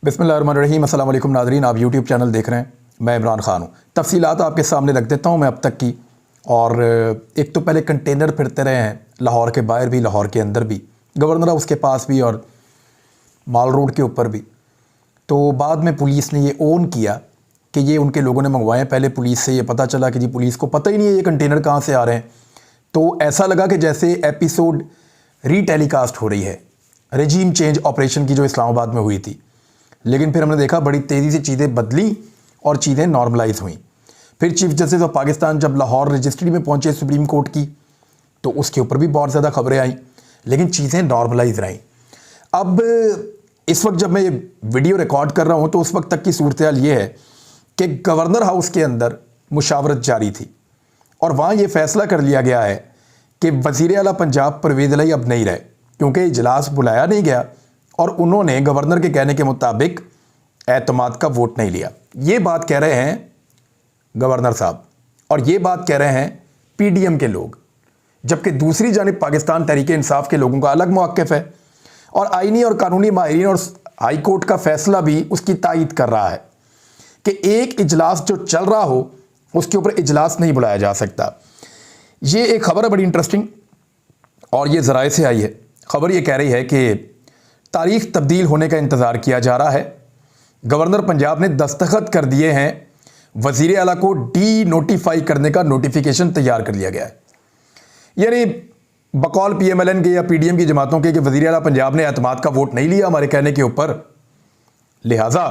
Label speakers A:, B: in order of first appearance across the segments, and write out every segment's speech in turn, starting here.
A: बिस्मिल्लाहिर्रहमानिर्रहीम। अस्सलाम वालेकुम नाज़रीन, आप यूट्यूब चैनल देख रहे हैं। मैं इमरान ख़ान हूँ। तफसीलात आपके सामने रख देता हूँ मैं अब तक की। और एक तो पहले कंटेनर फिरते रहे हैं लाहौर के बाहर भी, लाहौर के अंदर भी, गवर्नर हाउस के पास भी और माल रोड के ऊपर भी। तो बाद में पुलिस ने ये ओन किया कि ये उनके लोगों ने मंगवाए। पहले पुलिस से ये पता चला कि जी पुलिस को पता ही नहीं है ये कंटेनर कहाँ से आ रहे हैं। तो ऐसा लगा कि जैसे एपिसोड रीटेलीकास्ट हो रही है रजीम चेंज ऑपरेशन की जो इस्लामाबाद में हुई थी। लेकिन फिर हमने देखा बड़ी तेज़ी से चीज़ें बदली और चीज़ें नॉर्मलाइज हुई। फिर चीफ जस्टिस ऑफ पाकिस्तान जब लाहौर रजिस्ट्री में पहुंचे सुप्रीम कोर्ट की, तो उसके ऊपर भी बहुत ज़्यादा खबरें आई, लेकिन चीज़ें नॉर्मलाइज रहीं। अब इस वक्त जब मैं ये वीडियो रिकॉर्ड कर रहा हूँ तो उस वक्त तक की सूरत हाल ये है कि गवर्नर हाउस के अंदर मुशावरत जारी थी और वहाँ ये फैसला कर लिया गया है कि वज़ीर आला पंजाब परवेज़ इलाही अब नहीं रहे, क्योंकि इजलास बुलाया नहीं गया और उन्होंने गवर्नर के कहने के मुताबिक एतमाद का वोट नहीं लिया। ये बात कह रहे हैं गवर्नर साहब और ये बात कह रहे हैं पीडीएम के लोग, जबकि दूसरी जानिब पाकिस्तान तहरीक इंसाफ के लोगों का अलग मौक़िफ़ है और आईनी और कानूनी माहिरीन और हाई कोर्ट का फैसला भी उसकी तायीद कर रहा है कि एक इजलास जो चल रहा हो उसके ऊपर इजलास नहीं बुलाया जा सकता। ये एक खबर है बड़ी इंटरेस्टिंग और ये ज़राए से आई है। खबर ये कह रही है कि तारीख तब्दील होने का इंतज़ार किया जा रहा है। गवर्नर पंजाब ने दस्तखत कर दिए हैं, वज़ीर आला को डी नोटिफाई करने का नोटिफिकेशन तैयार कर लिया गया है। यानी बकौल पीएमएलएन के या पीडीएम की जमातों के कि वज़ीर आला पंजाब ने एतमाद का वोट नहीं लिया हमारे कहने के ऊपर, लिहाजा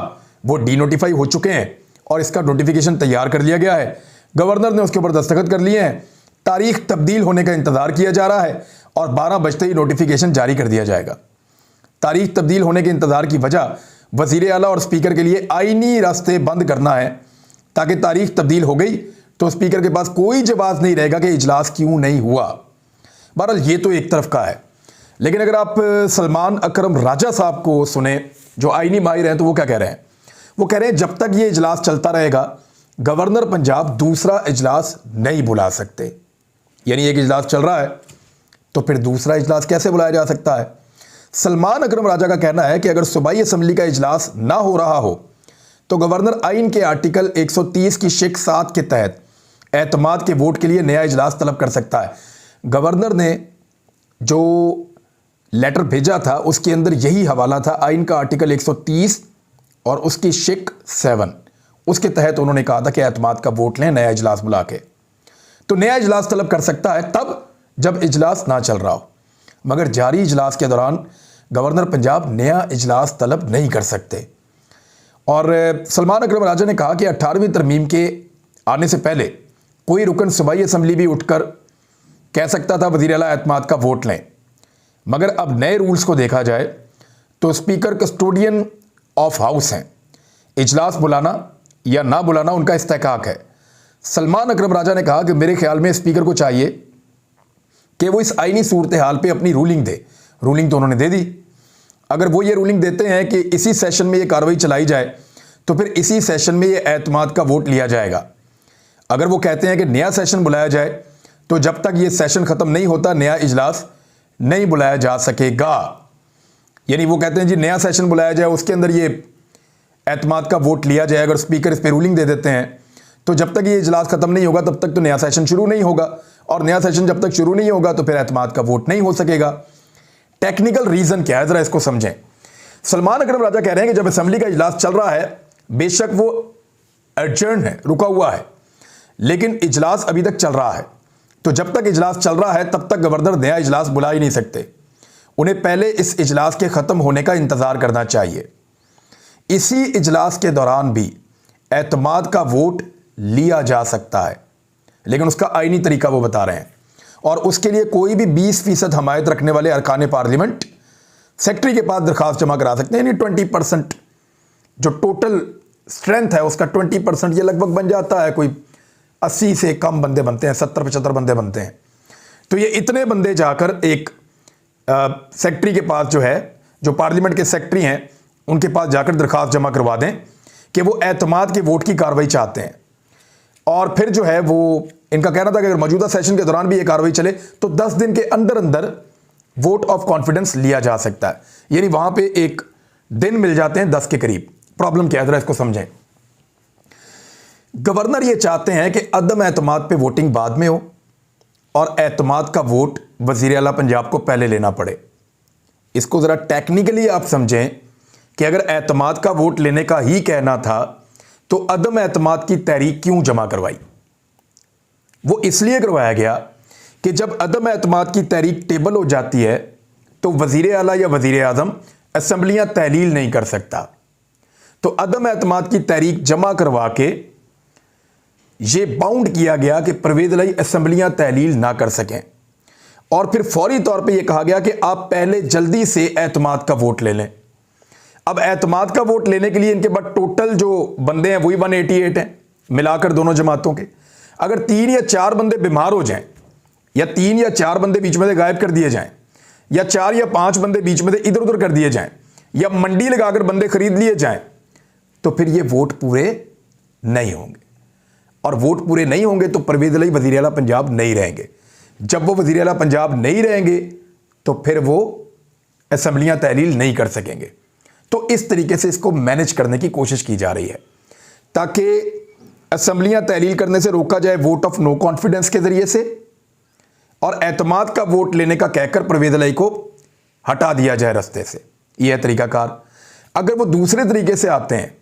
A: वो डी नोटिफाई हो चुके हैं और इसका नोटिफिकेशन तैयार कर लिया गया है। गवर्नर ने उसके ऊपर दस्तखत कर लिए हैं। तारीख तब्दील होने का इंतज़ार किया जा रहा है और 12 बजते ही नोटिफिकेशन जारी कर दिया जाएगा। तारीख तब्दील होने के इंतज़ार की वजह वज़ीर आला और स्पीकर के लिए आईनी रास्ते बंद करना है, ताकि तारीख तब्दील हो गई तो स्पीकर के पास कोई जवाब नहीं रहेगा कि इजलास क्यों नहीं हुआ। बहरहाल ये तो एक तरफ का है, लेकिन अगर आप सलमान अकरम राजा साहब को सुने जो आईनी माहिर हैं तो वो क्या कह रहे हैं? वो कह रहे हैं जब तक ये इजलास चलता रहेगा गवर्नर पंजाब दूसरा इजलास नहीं बुला सकते। यानी एक इजलास चल रहा है तो फिर दूसरा इजलास कैसे बुलाया जा सकता है? सलमान अकरम राजा का कहना है कि अगर सूबाई असम्बली का इजलास ना हो रहा हो तो गवर्नर आइन के आर्टिकल 130 की शिक 7 के तहत एतमाद के वोट के लिए नया इजलास तलब कर सकता है। गवर्नर ने जो लेटर भेजा था उसके अंदर यही हवाला था, आइन का आर्टिकल 130 और उसकी शिक 7, उसके तहत उन्होंने कहा था कि एतमाद का वोट लें नया इजलास बुला के। तो नया इजलास तलब कर सकता है तब जब इजलास ना चल रहा हो, मगर जारी इजलास के दौरान गवर्नर पंजाब नया इजलास तलब नहीं कर सकते। और सलमान अकरम राजा ने कहा कि 18वीं तरमीम के आने से पहले कोई रुकन सूबाई असम्बली भी उठकर कह सकता था वज़ीर आला एतमाद का वोट लें, मगर अब नए रूल्स को देखा जाए तो स्पीकर कस्टोडियन ऑफ हाउस हैं, इजलास बुलाना या ना बुलाना उनका इस्तेहकाक है। सलमान अकरम राजा ने कहा कि मेरे ख्याल में स्पीकर को चाहिए कि वो इस आईनी सूरत हाल पर अपनी रूलिंग दे। रूलिंग तो उन्होंने दे दी। अगर वो ये रूलिंग देते हैं कि इसी सेशन में ये कार्रवाई चलाई जाए तो फिर इसी सेशन में ये एतमाद का वोट लिया जाएगा। अगर वो कहते हैं कि नया सेशन बुलाया जाए तो जब तक ये सेशन ख़त्म नहीं होता नया इजलास नहीं बुलाया जा सकेगा। यानी वो कहते हैं जी नया सेशन बुलाया जाए, उसके अंदर ये एतमाद का वोट लिया जाए। अगर स्पीकर इस पर रूलिंग दे देते हैं तो जब तक ये इजलास ख़त्म नहीं होगा तब तक तो नया सेशन शुरू नहीं होगा, और नया सेशन जब तक शुरू नहीं होगा तो फिर एतमाद का वोट नहीं हो सकेगा। टेक्निकल रीज़न क्या है ज़रा इसको समझें। सलमान अकरम राजा कह रहे हैं कि जब असेंबली का इजलास चल रहा है, बेशक वो एडजर्न है, रुका हुआ है, लेकिन इजलास अभी तक चल रहा है, तो जब तक इजलास चल रहा है तब तक गवर्नर नया इजलास बुला ही नहीं सकते। उन्हें पहले इस इजलास के ख़त्म होने का इंतज़ार करना चाहिए। इसी इजलास के दौरान भी एतमाद का वोट लिया जा सकता है, लेकिन उसका आईनी तरीका वो बता रहे हैं, और उसके लिए कोई भी 20% हमायत रखने वाले अरकान पार्लियामेंट सेक्रेटरी के पास दरखास्त जमा करा सकते हैं। यानी 20% जो टोटल स्ट्रेंथ है उसका 20% ये लगभग बन जाता है, कोई 80 से कम बंदे बनते हैं, 70-75 बंदे बनते हैं। तो ये इतने बंदे जाकर एक सेक्रेटरी के पास जो है, जो पार्लियामेंट के सेक्रेटरी हैं, उनके पास जाकर दरखास्त जमा करवा दें कि वो एतमाद के वोट की कार्रवाई चाहते हैं। और फिर जो है वो इनका कहना था कि अगर मौजूदा सेशन के दौरान भी ये कार्रवाई चले तो 10 दिन के अंदर अंदर वोट ऑफ कॉन्फिडेंस लिया जा सकता है। यानी वहां पे एक दिन मिल जाते हैं 10 के करीब। प्रॉब्लम क्या है, जरा इसको समझें। गवर्नर ये चाहते हैं कि अदम एतमाद पे वोटिंग बाद में हो और एतमाद का वोट वजीर आला पंजाब को पहले लेना पड़े। इसको ज़रा टेक्निकली आप समझें कि अगर एतमाद का वोट लेने का ही कहना था तो अदम एतमाद की तहरीक क्यों जमा करवाई? वो इसलिए करवाया गया कि जब अदम एतमाद की तहरीक टेबल हो जाती है तो वजीर आला या वजीर आज़म असम्बलियाँ तहलील नहीं कर सकता। तो अदम एतमाद की तहरीक जमा करवा के ये बाउंड किया गया कि परवेज़ इलाही असम्बलियाँ तहलील ना कर सकें, और फिर फौरी तौर पे ये कहा गया कि आप पहले जल्दी से एतमाद का वोट ले लें। अब एतमाद का वोट लेने के लिए इनके पास टोटल जो बंदे हैं वही 188 हैं मिलाकर दोनों जमातों के। अगर 3 या 4 बंदे बीमार हो जाएं, या 3 या 4 बंदे बीच में से गायब कर दिए जाएं, या 4 या 5 बंदे बीच में से इधर उधर कर दिए जाएं, या मंडी लगाकर बंदे खरीद लिए जाएं, तो फिर ये वोट पूरे नहीं होंगे। और वोट पूरे नहीं होंगे तो परवेज़ इलाही वज़ीर आला पंजाब नहीं रहेंगे। जब वो वज़ीर आला पंजाब नहीं रहेंगे तो फिर वो असम्बलियाँ तहलील नहीं कर सकेंगे। तो इस तरीके से इसको मैनेज करने की कोशिश की जा रही है ताकि असम्बलियाँ तहलील करने से रोका जाए वोट ऑफ नो कॉन्फिडेंस के ज़रिए से, और एतमाद का वोट लेने का कहकर परवेज़ इलाही को हटा दिया जाए रास्ते से। यह है तरीकाकार। अगर वो दूसरे तरीके से आते हैं,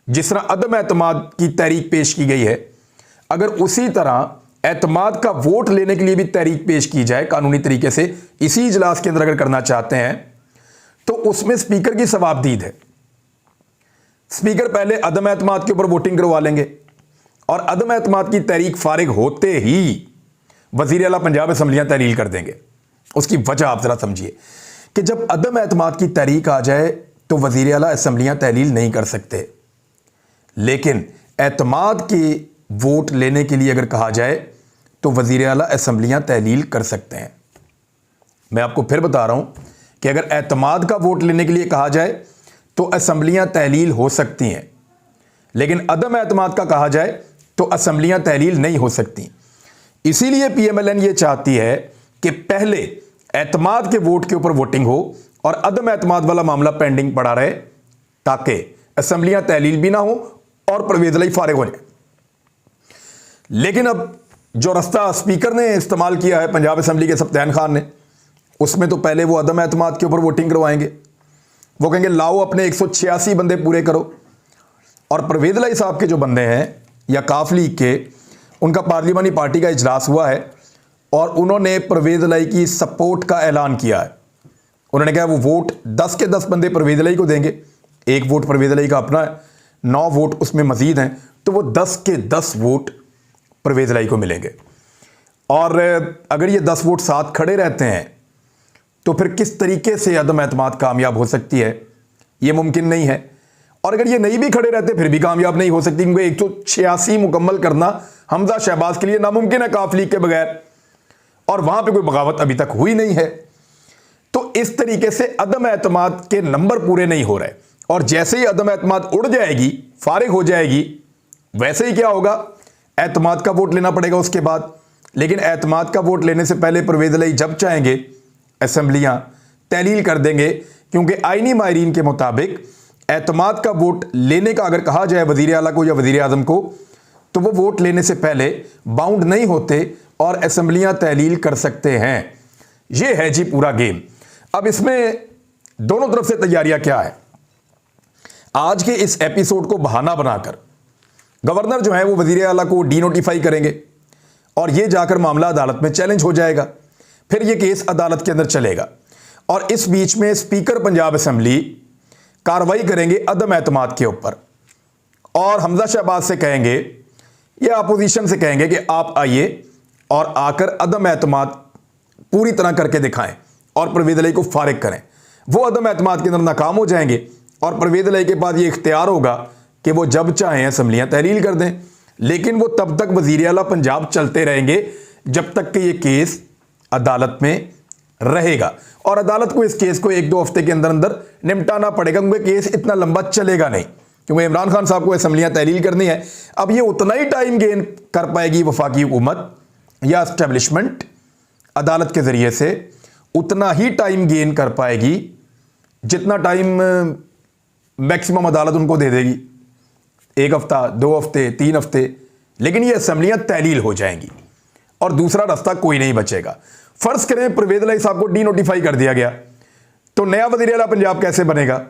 A: जिस तरह अदम एतमाद की तहरीक पेश की गई है, अगर उसी तरह एतमाद का वोट लेने के लिए भी तहरीक पेश की जाए कानूनी तरीके से, इसी इजलास के अंदर अगर करना चाहते हैं, तो उसमें स्पीकर की सवाबदीद है। स्पीकर पहले अदम एतमाद के ऊपर वोटिंग करवा लेंगे और अदम एतमाद की तहरीक फारिग होते ही वज़ीर आला पंजाब असम्बलियाँ तहलील कर देंगे। उसकी वजह आप ज़रा समझिए कि जब अदम एतमाद की तहरीक आ जाए तो वज़ीर आला असम्बलियाँ तहलील नहीं कर सकते, लेकिन एतमाद के वोट लेने के लिए अगर कहा जाए तो वज़ीर आला असम्बलियाँ तहलील कर सकते हैं। मैं आपको फिर बता रहा हूँ कि अगर एतमाद का वोट लेने के लिए कहा जाए तो असम्बलियाँ तहलील हो सकती हैं, लेकिन अदम एतमाद का कहा जाए तो असम्बलियाँ तहलील नहीं हो सकती। इसीलिए PMLN ये चाहती है कि पहले एतमाद के वोट के ऊपर वोटिंग हो और अदम एतमाद वाला मामला पेंडिंग पड़ा रहे, ताकि असम्बलियाँ तहलील भी ना हो और परवेज़ इलाही फारिग हो जाए। लेकिन अब जो रास्ता स्पीकर ने इस्तेमाल किया है पंजाब असम्बली के सफ्तान खान ने, उसमें तो पहले वो अदम एतमाद के ऊपर वोटिंग करवाएंगे। वो कहेंगे लाओ अपने 186 बंदे पूरे करो, और परवेज़ इलाही साहब के जो बंदे हैं या काफ लीग के, उनका पार्लिमानी पार्टी का इजलास हुआ है और उन्होंने परवेज़ इलाही की सपोर्ट का ऐलान किया है। उन्होंने कहा वो वोट 10 के 10 बंदे परवेज़ इलाही को देंगे, 1 वोट परवेज़ इलाही का अपना है, 9 वोट उसमें मजीद हैं, तो वो 10 के 10 वोट परवेज़ इलाही को मिलेंगे। और अगर ये 10 वोट साथ खड़े रहते हैं तो फिर किस तरीके से अदम एतमाद कामयाब हो सकती है, ये मुमकिन नहीं है। और अगर ये नहीं भी खड़े रहते फिर भी कामयाब नहीं हो सकती, क्योंकि 186 मुकम्मल करना हमजा शहबाज के लिए नामुमकिन है काफ लीग के बगैर, और वहां पे कोई बगावत अभी तक हुई नहीं है। तो इस तरीके से अदम एतमाद के नंबर पूरे नहीं हो रहे, और जैसे ही अदम एतमाद उड़ जाएगी, फारिग हो जाएगी, वैसे ही क्या होगा, एतमाद का वोट लेना पड़ेगा उसके बाद। लेकिन एतमाद का वोट लेने से पहले परवेज़ इलाही जब चाहेंगे असम्बलियाँ तहलील कर देंगे, क्योंकि आईनी माहिरीन के मुताबिक एतमाद का वोट लेने का अगर कहा जाए वज़ीर आला को या वज़ीर आज़म को, तो वो वोट लेने से पहले बाउंड नहीं होते और असम्बलियाँ तहलील कर सकते हैं। ये है जी पूरा गेम। अब इसमें दोनों तरफ से तैयारियां क्या है। आज के इस एपिसोड को बहाना बनाकर गवर्नर जो है वो वज़ीर आला को डीनोटिफाई करेंगे और ये जाकर मामला अदालत में चैलेंज हो जाएगा, फिर ये केस अदालत के अंदर चलेगा, और इस बीच में स्पीकर पंजाब असम्बली कार्रवाई करेंगे अदम एतमाद के ऊपर, और हमजा शहबाज से कहेंगे या अपोजिशन से कहेंगे कि आप आइए और आकर अदम एतमाद पूरी तरह करके दिखाएं और परवेज़ इलाही को फारिग करें। वो अदम एतमाद के अंदर नाकाम हो जाएंगे और परवेज़ इलाही के पास ये इख्तियार होगा कि वो जब चाहें असम्बलियाँ तहलील कर दें, लेकिन वो तब तक वज़ीर आला पंजाब चलते रहेंगे जब तक कि ये केस अदालत में रहेगा, और अदालत को इस केस को 1-2 हफ्ते के अंदर अंदर निपटाना पड़ेगा, क्योंकि केस इतना लंबा चलेगा नहीं, क्योंकि इमरान खान साहब को असम्बलियाँ तहलील करनी है। अब ये उतना ही टाइम गेन कर पाएगी वफाकी हुकूमत या एस्टेब्लिशमेंट अदालत के ज़रिए से, उतना ही टाइम गेन कर पाएगी जितना टाइम मैक्सिमम अदालत उनको दे देगी, 1 हफ्ता, 2 हफ्ते, 3 हफ्ते, लेकिन ये असेंबलियां तहलील हो जाएंगी और दूसरा रास्ता कोई नहीं बचेगा। फर्ज करें परवेज इलाही साहब को डी नोटिफाई कर दिया गया, तो नया वज़ीर आला पंजाब कैसे बनेगा?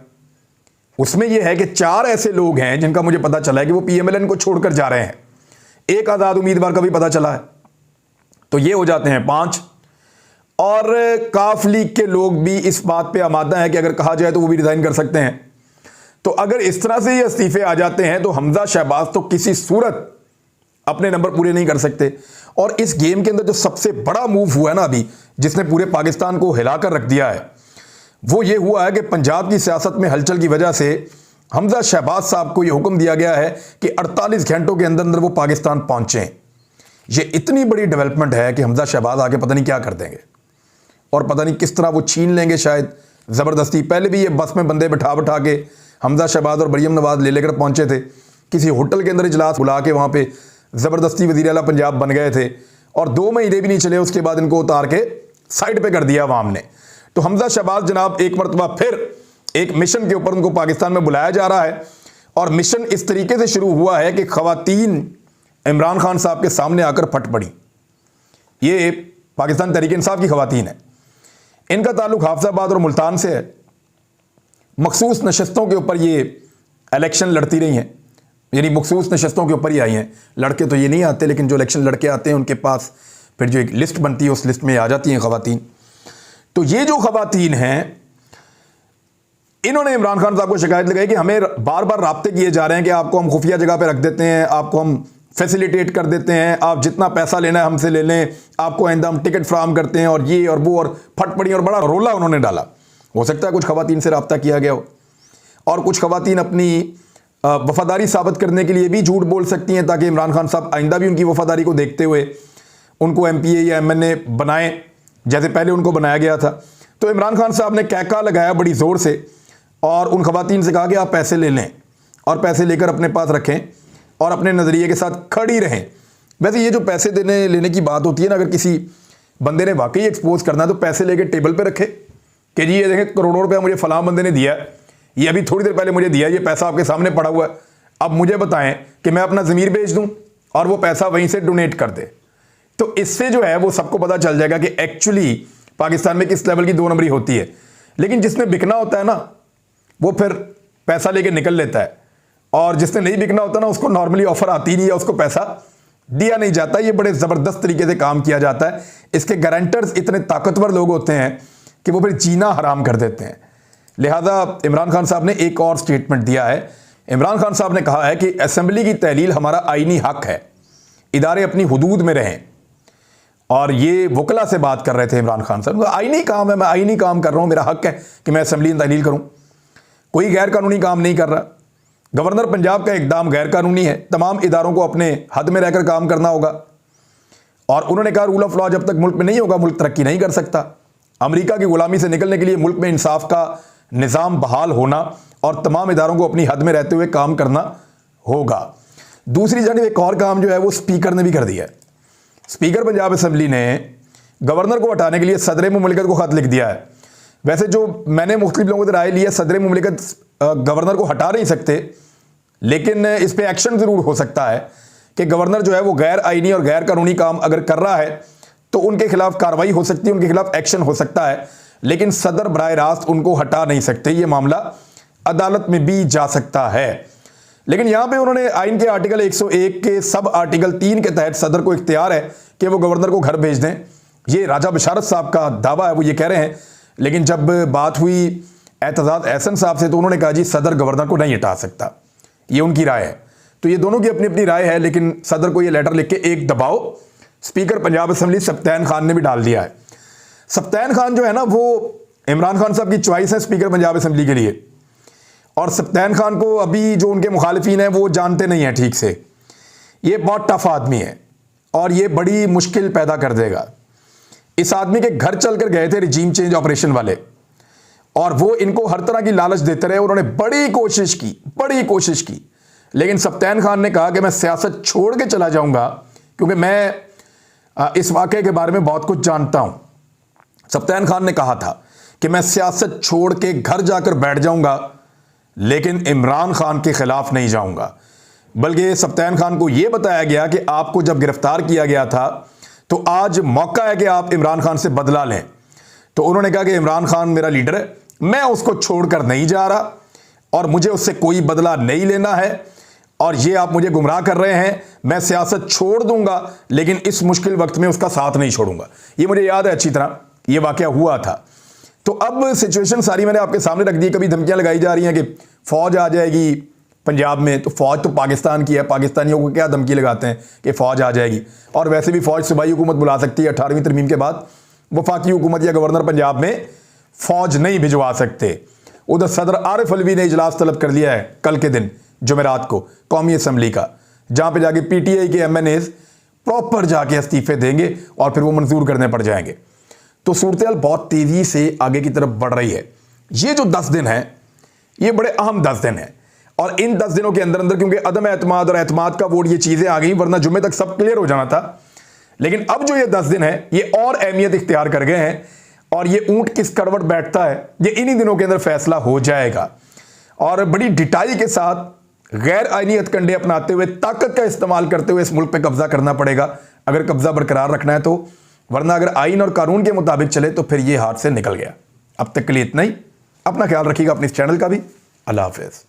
A: उसमें यह है कि 4 ऐसे लोग हैं जिनका मुझे पता चला है कि वो PMLN को छोड़कर जा रहे हैं। एक आज़ाद उम्मीदवार का भी पता चला है, तो ये हो जाते हैं 5। और काफ लीग के लोग भी इस बात पे आमादा है कि अगर कहा जाए तो वो भी रिजाइन कर सकते हैं। तो अगर इस तरह से ये इस्तीफे आ जाते हैं तो हमजा शहबाज तो किसी सूरत अपने नंबर पूरे नहीं कर सकते। और इस गेम के अंदर जो सबसे बड़ा मूव हुआ है ना अभी, जिसने पूरे पाकिस्तान को हिलाकर रख दिया है, वो ये हुआ है कि पंजाब की सियासत में हलचल की वजह से हमजा शहबाज साहब को ये हुक्म दिया गया है कि 48 घंटों के अंदर अंदर वो पाकिस्तान पहुंचे। ये इतनी बड़ी डेवलपमेंट है कि हमजा शहबाज आके पता नहीं क्या कर देंगे और पता नहीं किस तरह वो छीन लेंगे शायद ज़बरदस्ती। पहले भी ये बस में बंदे बिठा बिठा के हमजा शहबाज और मरियम नवाज ले लेकर पहुंचे थे, किसी होटल के अंदर इजलास बुला के वहाँ पे ज़बरदस्ती वज़ीर आला पंजाब बन गए थे और 2 महीने भी नहीं चले उसके बाद इनको उतार के साइड पे कर दिया अवाम ने। तो हमजा शहबाज जनाब एक मरतबा फिर एक मिशन के ऊपर उनको पाकिस्तान में बुलाया जा रहा है और मिशन इस तरीके से शुरू हुआ है कि ख़वातीन इमरान खान साहब के सामने आकर फट पड़ी। ये पाकिस्तान तहरीक इंसाफ की ख़वातीन है, इनका ताल्लुक हाफिजाबाद और मुल्तान से है। मखसूस नशस्तों के ऊपर ये इलेक्शन लड़ती रही हैं, यानी मखसूस नशस्तों के ऊपर ही आई हैं। लड़के तो ये नहीं आते, लेकिन जो इलेक्शन लड़के आते हैं उनके पास फिर जो एक लिस्ट बनती है उस लिस्ट में आ जाती हैं ख़वातीन। तो ये जो ख़वातीन हैं, इन्होंने इमरान खान साहब को शिकायत लगाई कि हमें बार बार राब्ते किए जा रहे हैं कि आपको हम खुफिया जगह पे रख देते हैं, आपको हम फैसिलिटेट कर देते हैं, आप जितना पैसा लेना है हमसे ले लें, आपको आइंदा हम टिकट फ्राहम करते हैं और ये और वो, और फट पड़ी और बड़ा रोला उन्होंने डाला। हो सकता है कुछ ख़वातीन से रब्ता किया गया हो और कुछ ख़वातीन अपनी वफादारी साबित करने के लिए भी झूठ बोल सकती हैं ताकि इमरान खान साहब आइंदा भी उनकी वफादारी को देखते हुए उनको MPA या MNA बनाएं जैसे पहले उनको बनाया गया था। तो इमरान खान साहब ने कहका लगाया बड़ी ज़ोर से और उन ख़वातीन से कहा कि आप पैसे ले लें और पैसे लेकर अपने पास रखें और अपने नज़रिए के साथ खड़ी रहें। वैसे ये जो पैसे देने लेने की बात होती है ना, अगर किसी बंदे ने वाकई एक्सपोज करना है तो पैसे लेके टेबल पे रखे कि जी ये देखें करोड़ों रुपया मुझे फ़लाँ बंदे ने दिया है, ये अभी थोड़ी देर पहले मुझे दिया, ये पैसा आपके सामने पड़ा हुआ है, अब मुझे बताएं कि मैं अपना ज़मीर बेच दूं और वो पैसा वहीं से डोनेट कर दे। तो इससे जो है वो सबको पता चल जाएगा कि एक्चुअली पाकिस्तान में किस लेवल की 2 नंबरी होती है। लेकिन जिसने बिकना होता है ना, वो फिर पैसा लेके निकल लेता है, और जिसने नहीं बिकना होता ना उसको नॉर्मली ऑफर आती नहीं है, उसको पैसा दिया नहीं जाता। ये बड़े ज़बरदस्त तरीके से काम किया जाता है। इसके गारंटर्स इतने ताकतवर लोग होते हैं कि वो फिर जीना हराम कर देते हैं। लिहाजा इमरान खान साहब ने एक और स्टेटमेंट दिया है। इमरान खान साहब ने कहा है कि असेंबली की तहलील हमारा आईनी हक है, इदारे अपनी हुदूद में रहें। और ये वकला से बात कर रहे थे इमरान खान साहब, आईनी काम है, मैं आईनी काम कर रहा हूँ, मेरा हक है कि मैं असेंबली में तहलील करूँ, कोई गैर कानूनी काम नहीं कर रहा। गवर्नर पंजाब का इकदाम गैर कानूनी है, तमाम इदारों को अपने हद में रहकर काम करना होगा। और उन्होंने कहा रूल ऑफ लॉ जब तक मुल्क में नहीं होगा मुल्क तरक्की नहीं कर सकता। अमेरिका की गुलामी से निकलने के लिए मुल्क में इंसाफ का निज़ाम बहाल होना और तमाम इदारों को अपनी हद में रहते हुए काम करना होगा। दूसरी जानिब एक और काम जो है वो स्पीकर ने भी कर दिया है। स्पीकर पंजाब असेंबली ने गवर्नर को हटाने के लिए सदर मुमलिकत को ख़त लिख दिया है। वैसे जो मैंने मुख्तलिफ लोगों से राय ली है, सदर मुमलिकत गवर्नर को हटा नहीं सकते, लेकिन इस पर एक्शन ज़रूर हो सकता है कि गवर्नर जो है वो गैर आइनी और गैर कानूनी काम अगर कर रहा है तो उनके खिलाफ कार्रवाई हो सकती है, उनके खिलाफ एक्शन हो सकता है, लेकिन सदर बराह रास्त उनको हटा नहीं सकते। ये मामला अदालत में भी जा सकता है। लेकिन यहाँ पे उन्होंने आइन के आर्टिकल 101 के सब आर्टिकल 3 के तहत सदर को इख्तियार है कि वो गवर्नर को घर भेज दें। ये राजा बशारत साहब का दावा है, वो ये कह रहे हैं। लेकिन जब बात हुई एतजाज एहसन साहब से तो उन्होंने कहा जी सदर गवर्नर को नहीं हटा सकता, ये उनकी राय है। तो ये दोनों की अपनी अपनी राय है, लेकिन सदर को ये लेटर लिख के एक दबाव स्पीकर पंजाब असेंबली सफ्तान खान ने भी डाल दिया है। सफ्तान खान जो है ना वो इमरान खान साहब की चॉइस है स्पीकर पंजाब असेंबली के लिए, और सफ्तान खान को अभी जो उनके मुखालिफिन हैं वो जानते नहीं हैं ठीक से। ये बहुत टफ आदमी है और ये बड़ी मुश्किल पैदा कर देगा। इस आदमी के घर चलकर गए थे रिजीम चेंज ऑपरेशन वाले, और वो इनको हर तरह की लालच देते रहे। उन्होंने बड़ी कोशिश की, लेकिन सफ्तान खान ने कहा कि मैं सियासत छोड़ के चला जाऊंगा क्योंकि मैं इस वाक़े के बारे में बहुत कुछ जानता हूं। सफ्तान खान ने कहा था कि मैं सियासत छोड़ के घर जाकर बैठ जाऊंगा लेकिन इमरान खान के खिलाफ नहीं जाऊंगा। बल्कि सब्तैन खान को यह बताया गया कि आपको जब गिरफ्तार किया गया था तो आज मौका है कि आप इमरान खान से बदला लें। तो उन्होंने कहा कि इमरान खान मेरा लीडर है, मैं उसको छोड़कर नहीं जा रहा और मुझे उससे कोई बदला नहीं लेना है, और ये आप मुझे गुमराह कर रहे हैं, मैं सियासत छोड़ दूंगा लेकिन इस मुश्किल वक्त में उसका साथ नहीं छोड़ूंगा। ये मुझे याद है अच्छी तरह, ये वाकया हुआ था। तो अब सिचुएशन सारी मैंने आपके सामने रख दी। कभी धमकियां लगाई जा रही हैं कि फौज आ जाएगी पंजाब में, तो फौज तो पाकिस्तान की है, पाकिस्तानियों को क्या धमकी लगाते हैं कि फौज आ जाएगी। और वैसे भी फौज सूबाई हुकूमत बुला सकती है, 18वीं तरमीम के बाद वफाकी हुकूमत या गवर्नर पंजाब में फौज नहीं भिजवा सकते। उधर सदर आरिफ अलवी ने इजलास तलब कर लिया है कल के दिन जुमेरात को कौमी असम्बली का, जहां पे जाके पीटीआई के एमएनएज प्रॉपर जाके इस्तीफे देंगे और फिर वो मंजूर करने पड़ जाएंगे। तो सूरत बहुत तेजी से आगे की तरफ बढ़ रही है। ये जो 10 दिन है ये बड़े अहम 10 दिन है, और इन 10 दिनों के अंदर अंदर क्योंकि अदम एतमाद और एतमाद का वोट ये चीजें आ गई, वरना जुम्मे तक सब क्लियर हो जाना था। लेकिन अब जो ये 10 दिन है ये और अहमियत इख्तियार कर गए हैं, और ये ऊंट किस करवट बैठता है ये इन्हीं दिनों के अंदर फैसला हो जाएगा। और बड़ी डिटाई के साथ गैर आईनी हथकंडे अपनाते हुए, ताकत का इस्तेमाल करते हुए इस मुल्क पे कब्जा करना पड़ेगा अगर कब्जा बरकरार रखना है तो, वरना अगर आईन और कानून के मुताबिक चले तो फिर ये हाथ से निकल गया। अब तक के लिए इतना ही। अपना ख्याल रखिएगा, अपने इस चैनल का भी। अल्लाह हाफिज़।